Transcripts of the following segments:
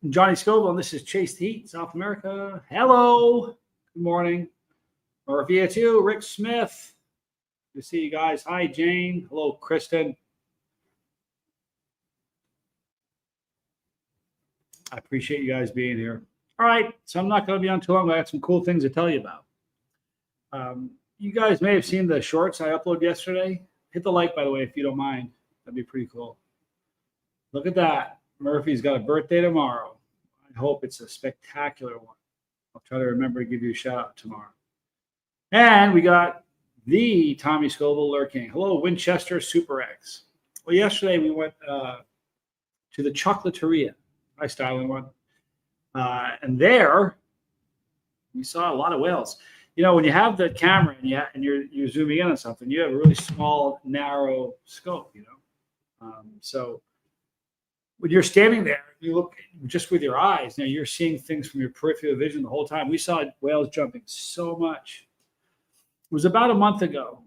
Johnny Scoville, and this is Chase the Heat, South America. Hello. Good morning. Or via too, Rick Smith. Good to see you guys. Hi, Jane. Hello, Kristen. I appreciate you guys being here. All right, so I'm not going to be on too long. I got some cool things to tell you about. You guys may have seen the shorts I uploaded yesterday. Hit the like, by the way, if you don't mind. That'd be pretty cool. Look at that. Murphy's got a birthday tomorrow. I hope it's a spectacular one. I'll try to remember to give you a shout out tomorrow. And we got the Tommy Scoville lurking. Hello, Winchester Super X. Well, yesterday we went to the Chocolateria. Nice styling one. And there we saw a lot of whales. You know, when you have the camera and you're zooming in on something, you have a really small, narrow scope, you know. So when you're standing there, you look just with your eyes. Now you're seeing things from your peripheral vision the whole time. We saw whales jumping so much. It was about a month ago.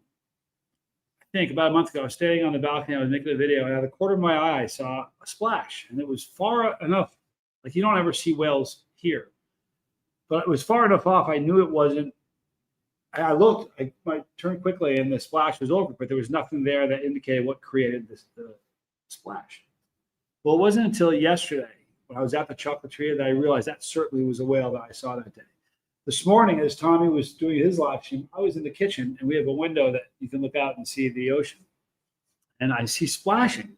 I think about a month ago, I was standing on the balcony. I was making a video, and out of the corner of my eye, I saw a splash, and it was far enough. Like you don't ever see whales here, but it was far enough off. I knew it wasn't. I looked. I turned quickly, and the splash was over, but there was nothing there that indicated what created the splash. Well, it wasn't until yesterday when I was at the Chocolateria that I realized that certainly was a whale that I saw that day. This morning, as Tommy was doing his live stream, I was in the kitchen, and we have a window that you can look out and see the ocean. And I see splashing,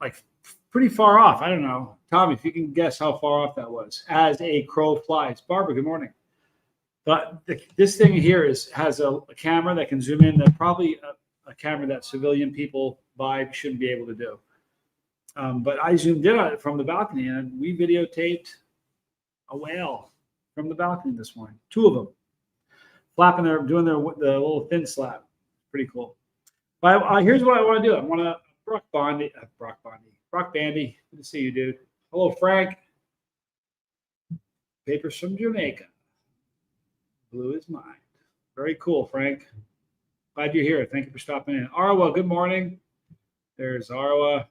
like pretty far off. I don't know. Tommy, if you can guess how far off that was, as a crow flies. Barbara, good morning. But this thing here has a camera that can zoom in. That probably a camera that civilian people buy shouldn't be able to do. But I zoomed in on it from the balcony, and we videotaped a whale from the balcony this morning. Two of them flapping doing the little fin slap. Pretty cool. But here's what I want to do. I want to Brock Bandy. Good to see you, dude. Hello, Frank. Papers from Jamaica. Blue is mine. Very cool, Frank. Glad you're here. Thank you for stopping in. Arwa, good morning. There's Arwa.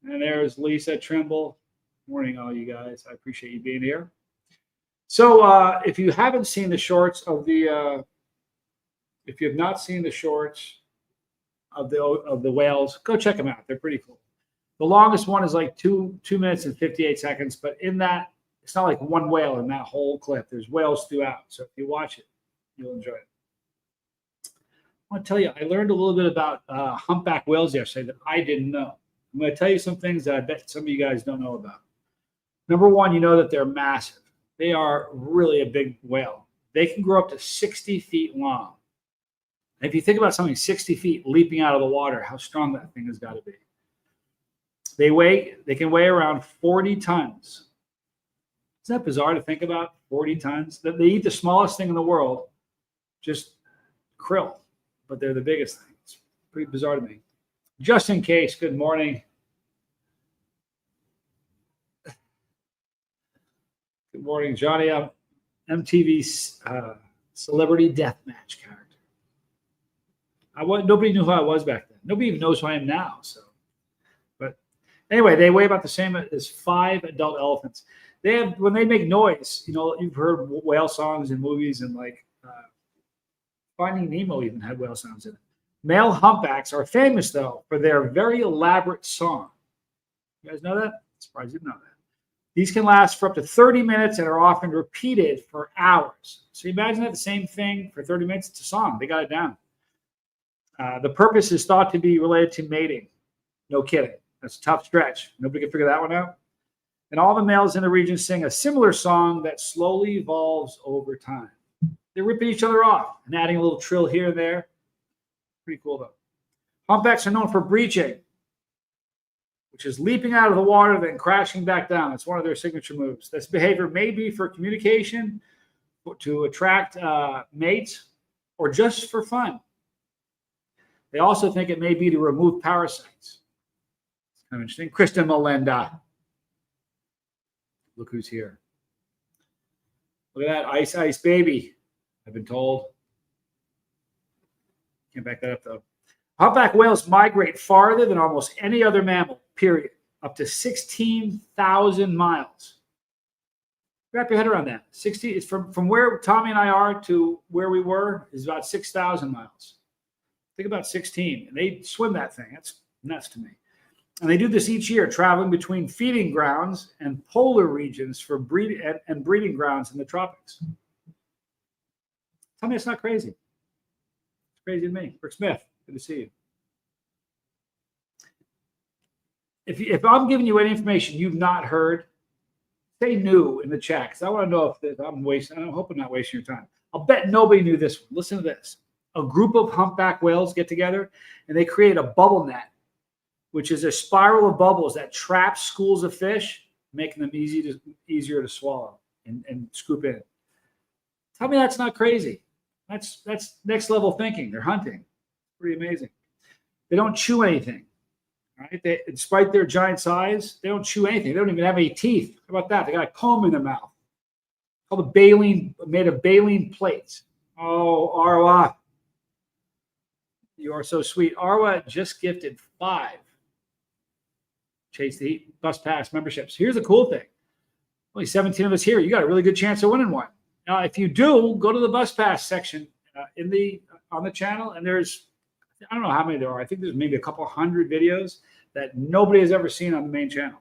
And there's Lisa Trimble. Morning, all you guys. I appreciate you being here. So if you haven't seen the shorts of the, if you have not seen the shorts of the whales, go check them out. They're pretty cool. The longest one is like 2 minutes and 58 seconds, but in that, it's not like one whale in that whole clip. There's whales throughout. So if you watch it, you'll enjoy it. I want to tell you, I learned a little bit about humpback whales yesterday that I didn't know. I'm going to tell you some things that I bet some of you guys don't know about. Number one, you know that they're massive. They are really a big whale. They can grow up to 60 feet long. And if you think about something 60 feet leaping out of the water, how strong that thing has got to be. They can weigh around 40 tons. Isn't that bizarre to think about? 40 tons. They eat the smallest thing in the world, just krill, but they're the biggest thing. It's pretty bizarre to me. Just in case, good morning. Good morning, Johnny. I'm MTV's celebrity deathmatch character. Nobody knew who I was back then. Nobody even knows who I am now. So, but anyway, they weigh about the same as 5 adult elephants. When they make noise, you know, you've heard whale songs in movies, and like Finding Nemo even had whale sounds in it. Male humpbacks are famous, though, for their very elaborate song. You guys know that? I'm surprised you didn't know that. These can last for up to 30 minutes and are often repeated for hours. So you imagine that the same thing for 30 minutes. It's a song. They got it down. The purpose is thought to be related to mating. No kidding. That's a tough stretch. Nobody can figure that one out. And all the males in the region sing a similar song that slowly evolves over time. They're ripping each other off and adding a little trill here and there. Pretty cool, though. Humpbacks are known for breaching, which is leaping out of the water, then crashing back down. It's one of their signature moves. This behavior may be for communication, to attract mates, or just for fun. They also think it may be to remove parasites. It's kind of interesting. Kristen Melinda. Look who's here. Look at that Ice Ice Baby, I've been told. Can't back that up, though. Humpback whales migrate farther than almost any other mammal, period, up to 16,000 miles. Wrap your head around that. 60 is from where Tommy and I are to where we were is about 6,000 miles. Think about 16, and they swim that thing. That's nuts to me. And they do this each year, traveling between feeding grounds and polar regions for breeding grounds in the tropics. Tell me it's not crazy. It's crazy to me. Rick Smith, good to see you. If I'm giving you any information you've not heard, say new in the chat, because I want to know if I'm wasting. I hope I'm not wasting your time. I'll bet nobody knew this one. Listen to this. A group of humpback whales get together and they create a bubble net, which is a spiral of bubbles that traps schools of fish, making them easier to swallow and scoop in. Tell me that's not crazy. That's next level thinking. They're hunting. Pretty amazing. They don't chew anything. Right? Despite their giant size, they don't chew anything. They don't even have any teeth. How about that? They got a comb in their mouth. Called a baleen, made of baleen plates. Oh, Arwa. You are so sweet. Arwa just gifted 5 Chase the Heat Bus Pass memberships. Here's the cool thing. Only 17 of us here. You got a really good chance of winning one. Now, if you do, go to the Bus Pass section on the channel, and there's, I don't know how many there are. I think there's maybe a couple hundred videos that nobody has ever seen on the main channel.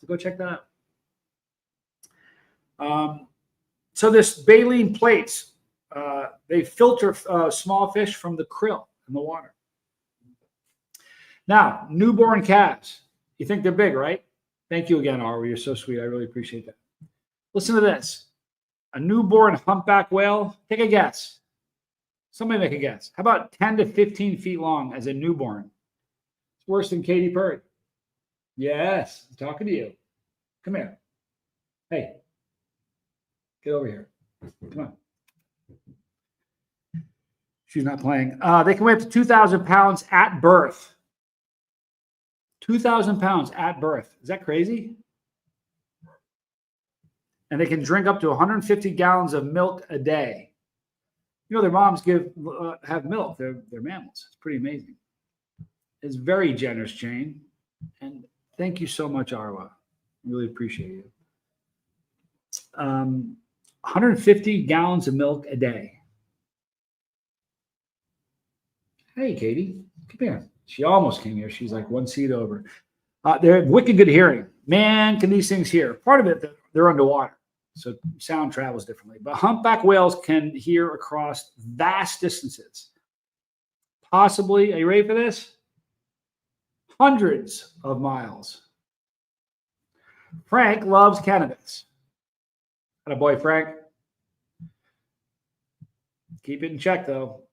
So go check that out. So this baleen plates, they filter small fish from the krill in the water. Now, newborn calves. You think they're big, right? Thank you again, Arwa. You're so sweet. I really appreciate that. Listen to this. A newborn humpback whale, take a guess. Somebody make a guess. How about 10 to 15 feet long as a newborn? It's worse than Katy Perry. Yes, I'm talking to you. Come here. Hey, get over here. Come on. She's not playing. They can weigh up to 2,000 pounds at birth. 2,000 pounds at birth. Is that crazy? And they can drink up to 150 gallons of milk a day. You know, their moms have milk. They're mammals. It's pretty amazing. It's very generous, Jane. And thank you so much, Arwa. Really appreciate you. 150 gallons of milk a day. Hey, Katie, come here. She almost came here. She's like one seat over. They're wicked good hearing. Man, can these things hear? Part of it, they're underwater, so sound travels differently. But humpback whales can hear across vast distances. Possibly, are you ready for this? Hundreds of miles. Frank loves cannabis. Attaboy, Frank. Keep it in check, though.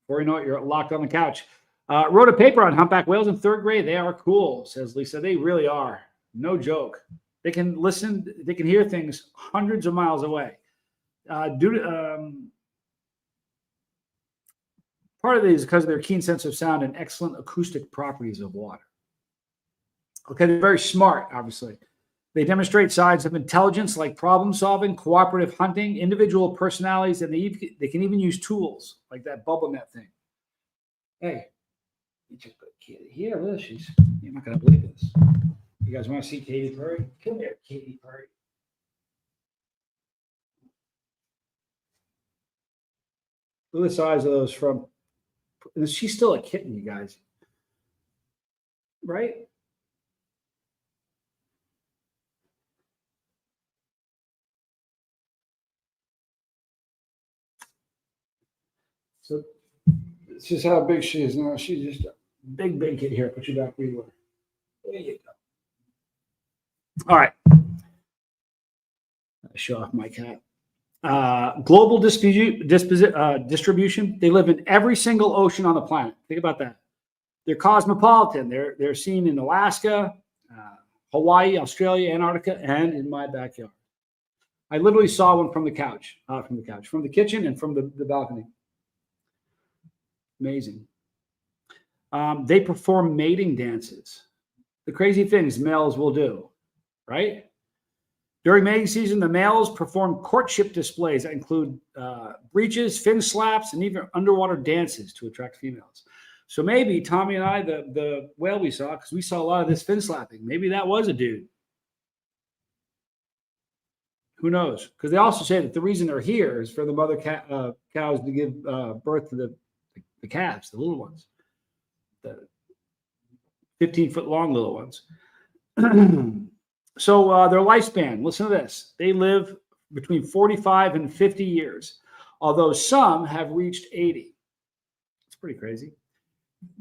Before you know it, you're locked on the couch. Wrote a paper on humpback whales in 3rd grade. They are cool, says Lisa. They really are. No joke. They can listen. They can hear things hundreds of miles away. Part of it is because of their keen sense of sound and excellent acoustic properties of water. Okay, they're very smart, obviously. They demonstrate signs of intelligence like problem solving, cooperative hunting, individual personalities, and they can even use tools like that bubble net thing. Hey, you just put Katie here. Look, you're not going to believe this. You guys want to see Katy Perry? Come here, Katy Perry. Look at the size of those she's still a kitten, you guys. Right? So it's just how big she is now. She's just a big kid here. Put you back where you were. There you go. All right. Show off my cat. Global distribution. They live in every single ocean on the planet. Think about that. They're cosmopolitan. They're seen in Alaska, Hawaii, Australia, Antarctica, and in my backyard. I literally saw one from the kitchen, and from the balcony. Amazing. They perform mating dances. The crazy things males will do, right? During mating season, the males perform courtship displays that include breaches, fin slaps, and even underwater dances to attract females. So maybe Tommy and I, the whale we saw, because we saw a lot of this fin slapping, maybe that was a dude. Who knows? Because they also say that the reason they're here is for the mother cows to give birth to the calves, the little ones, the 15-foot long little ones. So their lifespan, listen to this. They live between 45 and 50 years, although some have reached 80. It's pretty crazy.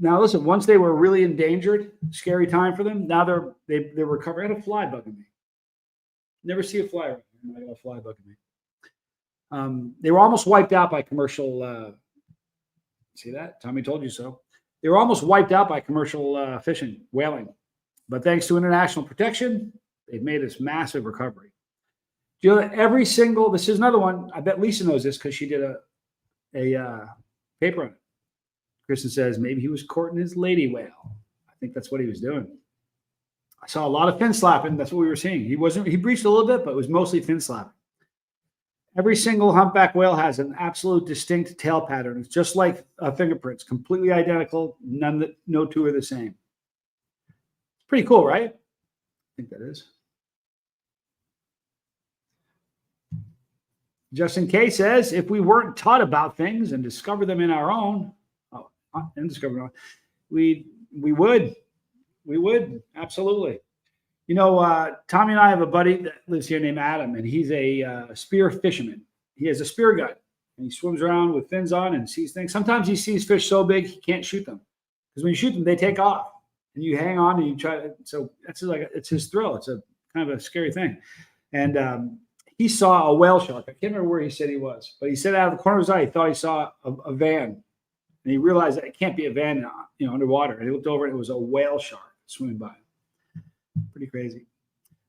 Now, listen, once they were really endangered, scary time for them. Now they recover. I had a fly bugging me. Never see a fly. I got a fly bugging me. They were almost wiped out by commercial. See that? Tommy told you so. They were almost wiped out by commercial fishing, whaling. But thanks to international protection, they've made this massive recovery. Do you know that every single, this is another one, I bet Lisa knows this because she did a paper on it. Kristen says maybe he was courting his lady whale. I think that's what he was doing. I saw a lot of fin slapping. That's what we were seeing. He breached a little bit, but it was mostly fin slapping. Every single humpback whale has an absolute distinct tail pattern. It's just like fingerprints, completely identical. No two are the same. It's pretty cool, right? I think that is. Justin K says, if we weren't taught about things and discover them in our own, we would absolutely. You know, Tommy and I have a buddy that lives here named Adam, and he's a spear fisherman. He has a spear gun, and he swims around with fins on and sees things. Sometimes he sees fish so big he can't shoot them, because when you shoot them, they take off, and you hang on and you try to. So that's like it's his thrill. It's a kind of a scary thing, and he saw a whale shark. I can't remember where he said he was, but he said out of the corner of his eye he thought he saw a van, and he realized that it can't be a van, underwater. And he looked over, and it was a whale shark swimming by. Pretty crazy.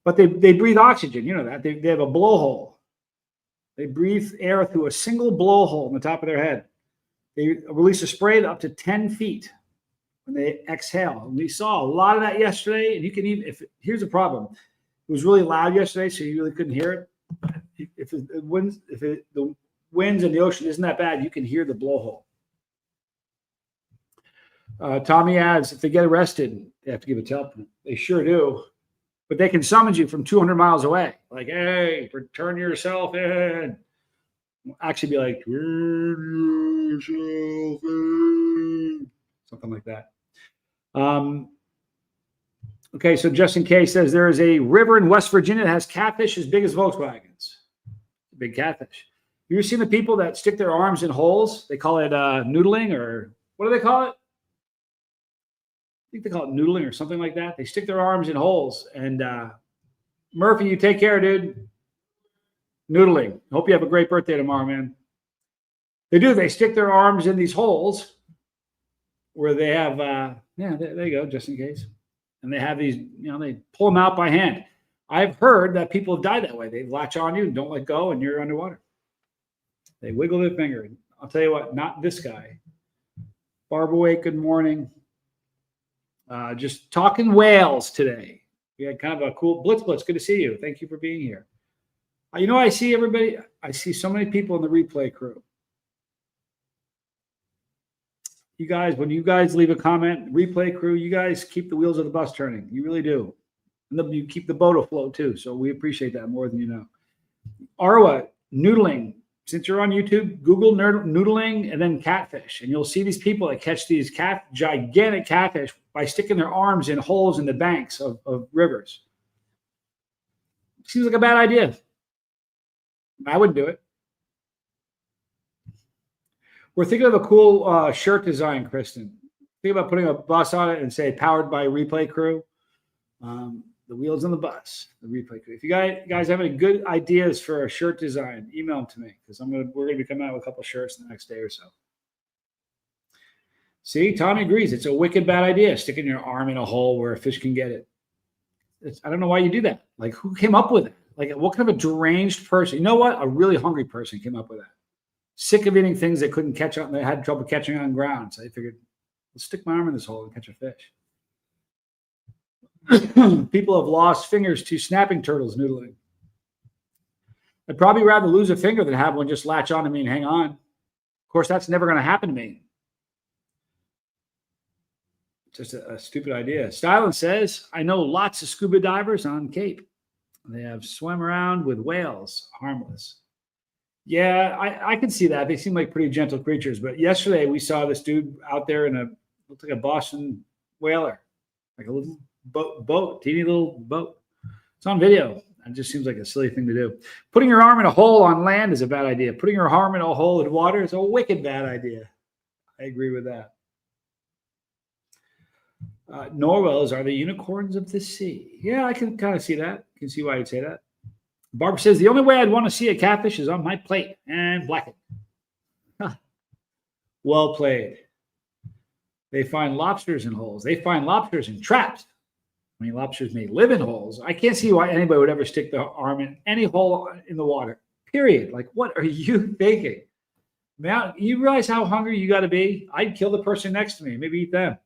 But they breathe oxygen. You know that. They have a blowhole. They breathe air through a single blowhole in the top of their head. They release a spray up to 10 feet when they exhale. And we saw a lot of that yesterday. And you can even, here's the problem. It was really loud yesterday, so you really couldn't hear it. If the winds in the ocean isn't that bad, you can hear the blowhole. Tommy adds, if they get arrested, they have to give a tail print. They sure do. But they can summons you from 200 miles away. Like, hey, turn yourself in. Actually be like, turn yourself in. Something like that. Okay, so Justin K says there is a river in West Virginia that has catfish as big as Volkswagens. Big catfish. You ever seen the people that stick their arms in holes? They call it noodling, or what do they call it? I think they call it noodling or something like that. They stick their arms in holes. And Murphy, you take care, dude. Noodling. Hope you have a great birthday tomorrow, man. They do. They stick their arms in these holes where they have, there you go, just in case. And they have these, they pull them out by hand. I've heard that people have died that way. They latch on you and don't let go, and you're underwater. They wiggle their finger. I'll tell you what, not this guy. Barbara Wake, good morning. Just talking whales today. We had kind of a cool Blitz. Good to see you. Thank you for being here. I see everybody. I see so many people in the replay crew. You guys, when you guys leave a comment, replay crew, you guys keep the wheels of the bus turning. You really do. And you keep the boat afloat too. So we appreciate that more than you know. Arwa, noodling. Since you're on YouTube, Google noodling and then catfish. And you'll see these people that catch these gigantic catfish by sticking their arms in holes in the banks of rivers. Seems like a bad idea. I wouldn't do it. We're thinking of a cool shirt design, Kristen. Think about putting a bus on it and say powered by replay crew. The wheels on the bus, the replay crew. If you guys have any good ideas for a shirt design, email them to me, because we're gonna be coming out with a couple shirts the next day or so. See, Tommy agrees. It's a wicked bad idea, sticking your arm in a hole where a fish can get it. I don't know why you do that. Like, who came up with it? Like, what kind of a deranged person? You know what? A really hungry person came up with that. Sick of eating things they couldn't catch on. They had trouble catching on ground. So they figured, let's stick my arm in this hole and catch a fish. People have lost fingers to snapping turtles noodling. I'd probably rather lose a finger than have one just latch on to me and hang on. Of course, that's never going to happen to me. Just a stupid idea. Stylen says, I know lots of scuba divers on Cape. They have swam around with whales, harmless. Yeah, I can see that. They seem like pretty gentle creatures. But yesterday we saw this dude out there in looked like a Boston whaler, like a little boat, teeny little boat. It's on video. It just seems like a silly thing to do. Putting your arm in a hole on land is a bad idea. Putting your arm in a hole in water is a wicked bad idea. I agree with that. Norwels are the unicorns of the sea. Yeah, I can kind of see that. I can see why you'd say that. Barbara says, the only way I'd want to see a catfish is on my plate and blackened. Huh. Well played. They find lobsters in holes. They find lobsters in traps. I mean, lobsters may live in holes. I can't see why anybody would ever stick their arm in any hole in the water, period. Like, what are you thinking? Man, you realize how hungry you got to be? I'd kill the person next to me, maybe eat them.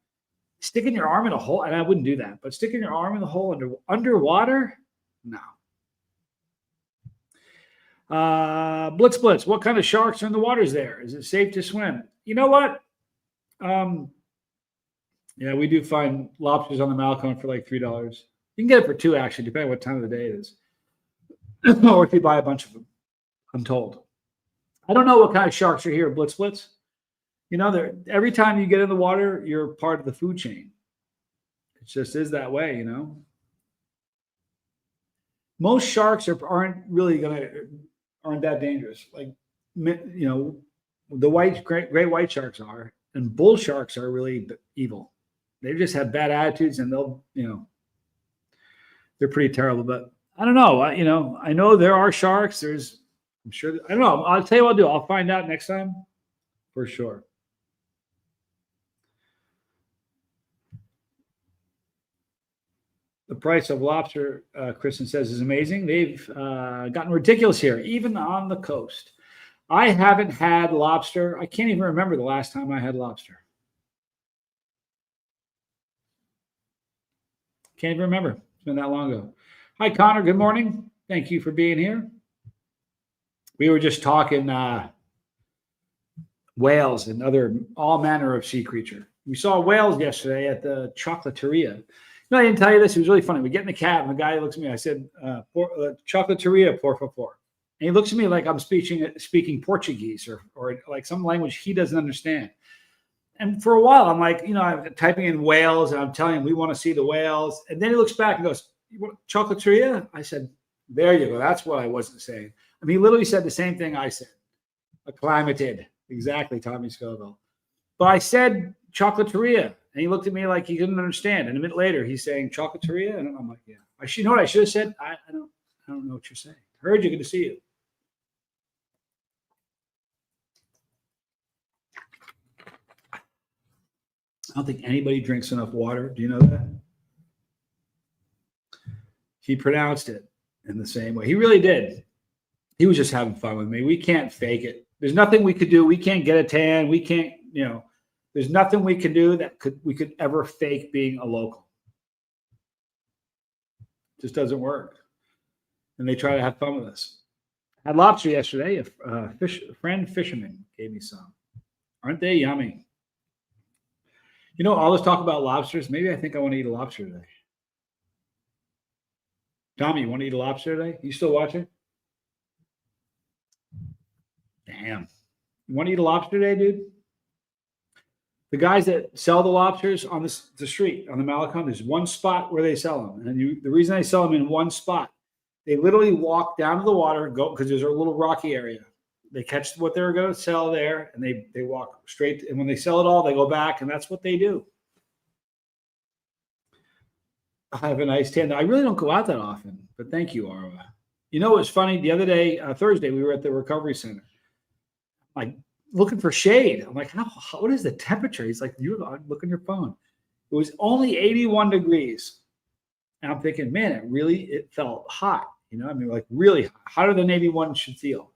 Sticking your arm in a hole, and I wouldn't do that, but sticking your arm in the hole underwater? No. Blitz, what kind of sharks are in the waters there? Is it safe to swim? You know what? Yeah, we do find lobsters on the Malcolm for like $3. You can get it for $2, actually, depending on what time of the day it is. Or if you buy a bunch of them, I'm told. I don't know what kind of sharks are here, Blitz. You know, every time you get in the water, you're part of the food chain. It just is that way, you know. Most sharks aren't that dangerous. Like, you know, the great white sharks are, and bull sharks are really evil. They just have bad attitudes, and they're pretty terrible. But I don't know. I know there are sharks. I'm sure. I don't know. I'll tell you what I'll do. I'll find out next time for sure. The price of lobster, Kristen says, is amazing. They've gotten ridiculous here, even on the coast. I haven't had lobster. I can't even remember the last time I had lobster. Can't even remember. It's been that long ago. Hi, Connor. Good morning. Thank you for being here. We were just talking whales and all manner of sea creature. We saw whales yesterday at the Chocolateria. No, I didn't tell you this. It was really funny. We get in the cab, and the guy looks at me. I said, Chocolateria, por favor. And he looks at me like I'm speaking Portuguese or like some language he doesn't understand. And for a while, I'm like, I'm typing in whales, and I'm telling him we want to see the whales. And then he looks back and goes, Chocolateria? I said, there you go. That's what I wasn't saying. I mean, he literally said the same thing I said. Acclimated. Exactly, Tommy Scoville. But I said Chocolateria. And he looked at me like he couldn't understand. And a minute later, he's saying Chocolateria. And I'm like, yeah. You know what I should have said? I don't know what you're saying. Heard you. Good to see you. I don't think anybody drinks enough water. Do you know that? He pronounced it in the same way. He really did. He was just having fun with me. We can't fake it. There's nothing we could do. We can't get a tan. We can't, there's nothing we can do that we could ever fake being a local. It just doesn't work. And they try to have fun with us. I had lobster yesterday. A friend fisherman gave me some. Aren't they yummy? All this talk about lobsters. Maybe I think I want to eat a lobster today. Tommy, you want to eat a lobster today? You still watching? Damn. You want to eat a lobster today, dude? The guys that sell the lobsters on the street, on the Malecon, there's one spot where they sell them. And the reason they sell them in one spot, they literally walk down to the water, go because there's a little rocky area. They catch what they're going to sell there, and they walk straight. And when they sell it all, they go back, and that's what they do. I have a nice tan. I really don't go out that often, but thank you, Arwa. It was funny. The other day, Thursday, we were at the recovery center. Like, looking for shade. I'm like, what is the temperature? He's like, look on your phone. It was only 81 degrees. And I'm thinking, man, it felt hot. Like really hot, hotter than 81 should feel.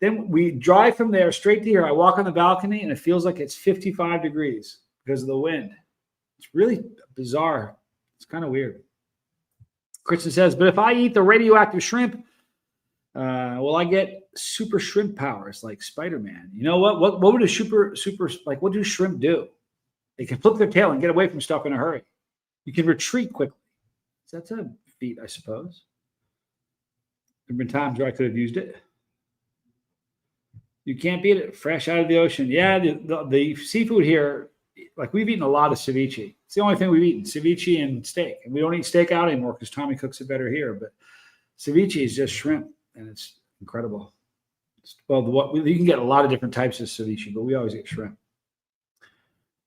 Then we drive from there straight to here. I walk on the balcony, and it feels like it's 55 degrees because of the wind. It's really bizarre. It's kind of weird. Kristen says, but if I eat the radioactive shrimp, will I get super shrimp powers like Spider-Man? You know what? What would a super what do shrimp do? They can flip their tail and get away from stuff in a hurry. You can retreat quickly. So that's a feat, I suppose. There have been times where I could have used it. You can't beat it. Fresh out of the ocean. Yeah, the seafood here, like we've eaten a lot of ceviche. It's the only thing we've eaten, ceviche and steak. And we don't eat steak out anymore because Tommy cooks it better here. But ceviche is just shrimp, and it's incredible. You can get a lot of different types of ceviche, but we always get shrimp.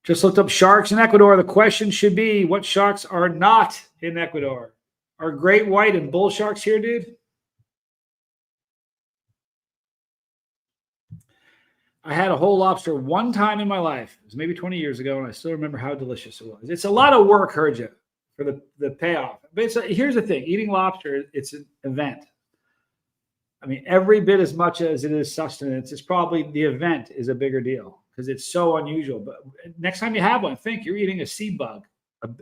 Just looked up sharks in Ecuador. The question should be, what sharks are not in Ecuador? Are great white and bull sharks here, dude? I had a whole lobster one time in my life. It was maybe 20 years ago, and I still remember how delicious it was. It's a lot of work, heard you, for the payoff. But here's the thing. Eating lobster, it's an event. I mean, every bit as much as it is sustenance, it's probably the event is a bigger deal because it's so unusual. But next time you have one, think you're eating a sea bug,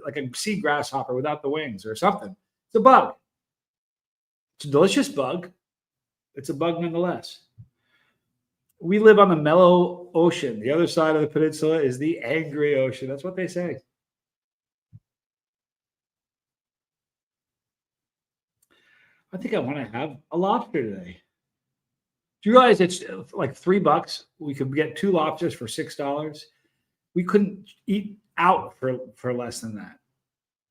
like a sea grasshopper without the wings or something. It's a bug. It's a delicious bug. It's a bug nonetheless. We live on the mellow ocean. The other side of the peninsula is the angry ocean. That's what they say. I think I want to have a lobster today. Do you realize it's like $3? We could get 2 lobsters for $6. We couldn't eat out for less than that.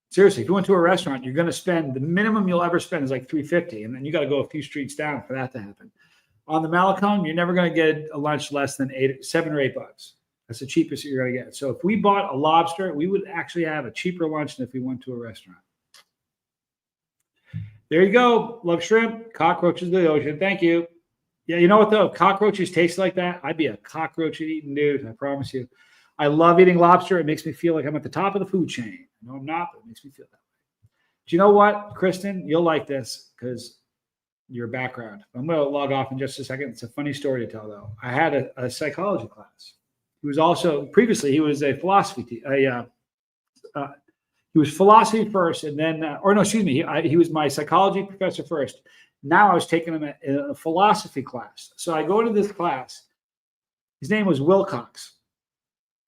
Seriously, if you went to a restaurant, you're going to spend, the minimum you'll ever spend is like $3.50, and then you got to go a few streets down for that to happen. On the Malecon, you're never going to get a lunch less than $7 or $8. That's the cheapest you're going to get. So if we bought a lobster, we would actually have a cheaper lunch than if we went to a restaurant. There you go. Love shrimp, cockroaches of the ocean. Thank you. Yeah, you know what, though? If cockroaches taste like that, I'd be a cockroach-eating dude, I promise you. I love eating lobster. It makes me feel like I'm at the top of the food chain. No, I'm not, but it makes me feel that way. Do you know what, Kristen? You'll like this because your background. I'm going to log off in just a second. It's a funny story to tell, though. I had a psychology class. He was also, previously, he was a philosophy teacher. He was philosophy first, and then, he was my psychology professor first. Now I was taking him in a philosophy class. So I go to this class. His name was Wilcox.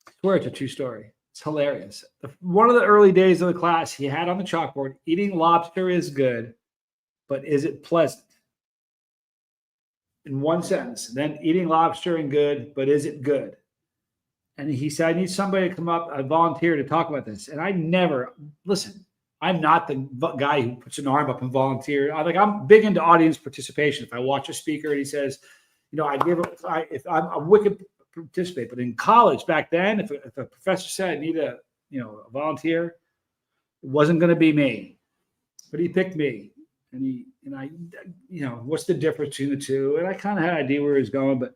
I swear it's a true story. It's hilarious. One of the early days of the class, he had on the chalkboard, eating lobster is good, but is it pleasant? In one sentence. Then eating lobster and good, but is it good? And he said, I need somebody to come up, a volunteer to talk about this. And I never, listen, I'm not the guy who puts an arm up and volunteer. I'm big into audience participation. If I watch a speaker and he says, if I'm wicked participate. But in college back then, if a professor said I need a volunteer, it wasn't going to be me. But he picked me. And I, what's the difference between the two? And I kind of had an idea where he was going. But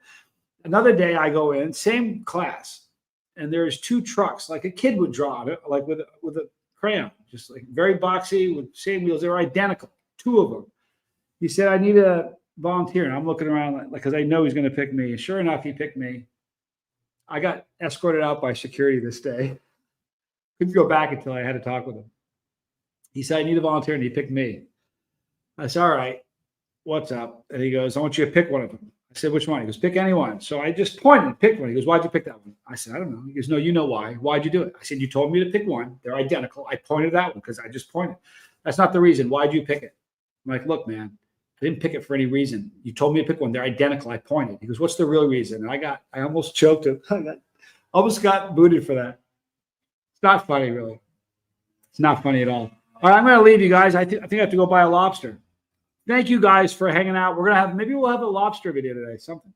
another day I go in, same class, and there's 2 trucks, like a kid would draw it, like with a crayon, just like very boxy with same wheels. They were identical, 2 of them. He said, I need a volunteer. And I'm looking around like because I know he's going to pick me. And sure enough, he picked me. I got escorted out by security this day. Couldn't go back until I had to talk with him. He said, I need a volunteer, and he picked me. I said, all right, what's up? And he goes, I want you to pick one of them. I said, which one? He goes, pick anyone. So I just pointed and picked one. He goes, why'd you pick that one? I said, I don't know. He goes, no, you know why. Why'd you do it? I said, you told me to pick one. They're identical. I pointed that one because I just pointed. That's not the reason. Why'd you pick it? I'm like, look, man, I didn't pick it for any reason. You told me to pick one. They're identical. I pointed. He goes, what's the real reason? And I almost choked him. Almost got booted for that. It's not funny, really. It's not funny at all. All right, I'm going to leave you guys. I think I have to go buy a lobster. Thank you guys for hanging out. Maybe we'll have a lobster video today, something.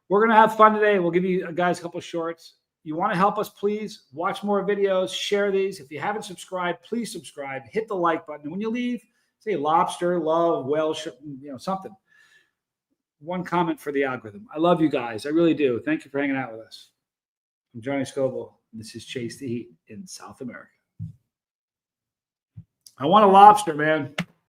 We're going to have fun today. We'll give you guys a couple of shorts. You want to help us, please watch more videos, share these. If you haven't subscribed, please subscribe, hit the like button. And when you leave, say lobster, love, whale, something. One comment for the algorithm. I love you guys. I really do. Thank you for hanging out with us. I'm Johnny Scoble. And this is Chase the Heat in South America. I want a lobster, man.